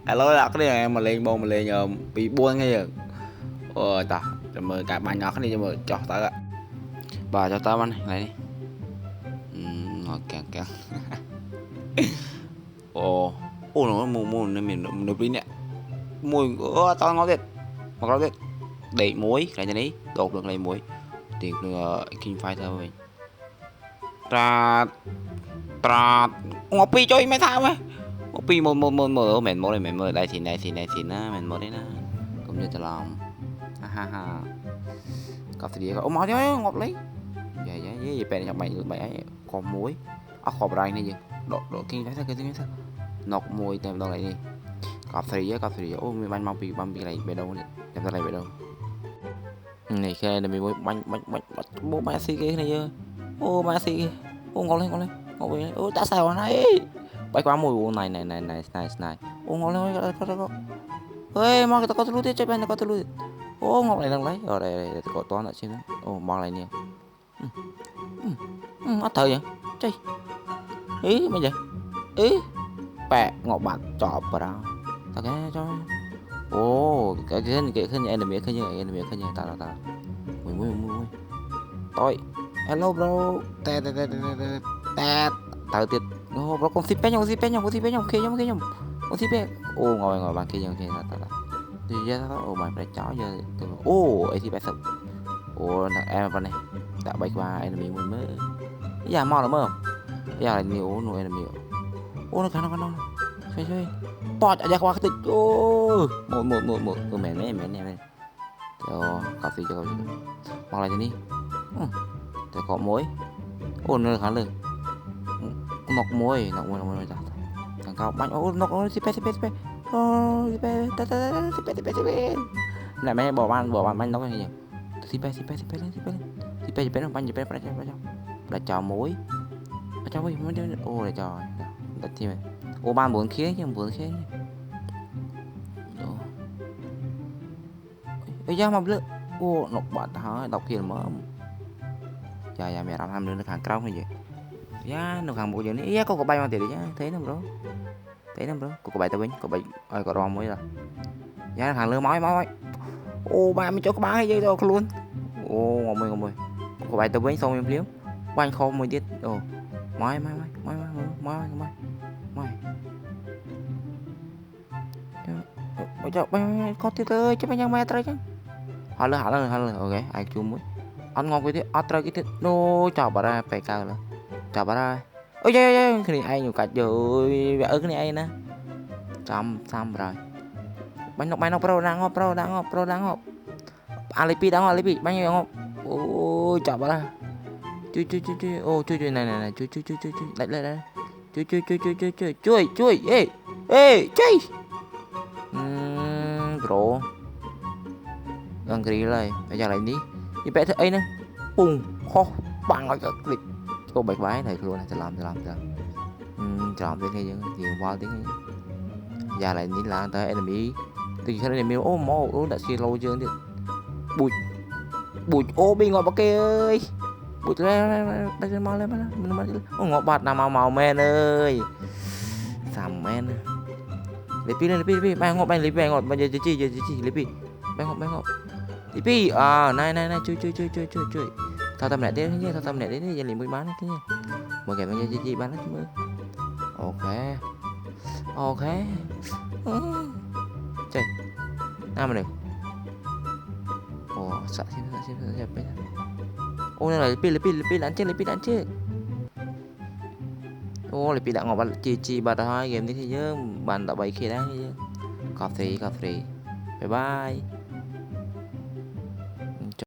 Alo là cái này mà lên bông mà lên bị buông ngay rồi. Ta rồi mời cả bạn nhỏ cái này cho mời cho ta ạ. Bà cho tao ăn này đi. Ngồi càng càng. Nó mù nên mình nó pin nè. Mùi tao ngon thiệt. Mà ngon thiệt. Đẩy muối cái này đột được lấy muối. Thì kinh phai thôi mình. Tra ngopi cho mấy thao ấy. Ngopi một mình mồi đây thì này nó mình mồi đấy nó cũng như tao làm ha cà phê đi có máu chứ ngọt lấy vậy bèn cho mày mày còn muối khọp rai này gì độ kinh phải sao nọc muối tem đâu lại đi cà phê mình băm bị này về đâu tem đâu lại về đâu này cái này mình bánh bố mẹ xí cái này chưa mẹ xí ngon lên ngon lên đã sao này bay qua mùi này ngon lên ơi mà kita có telur dia coba có telur ngọc này lấy rồi đây có toán lại xem mang lại nè mất thời vậy chơi ý bây giờ ý bẹ ngọc bạc chọp vào đâu ta cái cho cái em là miệng cái như ta mùi tôi hello bro tè tiệt bro con ship nhau kia nhau con ship ngồi bàn kia ta thì ra đó mày phải chó giờ ấy thì phải sợ em vào này đã bay qua enemy mình mới giờ mò lắm không giờ là nhiều nuôi enemy nó cắn chơi to chạy ra qua cái tịch một mẹ này cho cà phê cho hoặc là gì đi để có muối nó khá lưng nọc muối thằng cao bánh nó xếp lại mày bỏ bàn bánh nấu cái gì xếp nó bánh gì là cho muối cho muối để cho đặt thêm ban buồn khía ra mà lựa nọc bạn hả đọc kia mà dạ mẹ làm nữa hàng cao hay gì giá nó hàng bộ giờ này có bay mà tiền đấy thấy nó bro có bay tao bánh có rom mới rồi giá hàng lơ mói ba mươi chỗ có bán hay gì đâu luôn ngon mười có bay tao bánh xong em liếm quanh kho mới tiết mói có tiết ơi chứ bây giờ mẹ trai chứ hả lơ ok ai chung mới ăn ngon cái tiết trai cái tiết no chào bà ra phải cao rồi chào bà ra ôi cái này ai nhiều cả rồi vẽ cái này ai nè trăm rồi bánh nọc pro đang ngọc alipi bánh nhiều ngọc chào bà ra chui này chui lại chui ê chui bro gần kì lại bây giờ lại đi vẽ ấy nè bùng kho bằng lại cái clip cô bạch vái này luôn này làm đến đây thì qua tiếng giờ lại đi làm tới enemy từ khi này miêu mô đã xì lâu chưa được bụi bên ngoài bắc kia ơi bụi đây mau lên ngọt bạt nào màu men ơi sầm men lấy pi bay ngọt bây giờ chi lấy pi bay ngọt lấy pi này chui tao tâm lại đến nhé giờ liền mới bán đấy nhé mọi người bây giờ chi bán đấy chứ ok chơi nào mà được sợ xem bây giờ này lấy pi đánh chết lấy pi đã ngọt bạn chi bà hai game đi thì nhớ bạn đã bày khi đấy cà phê bye bye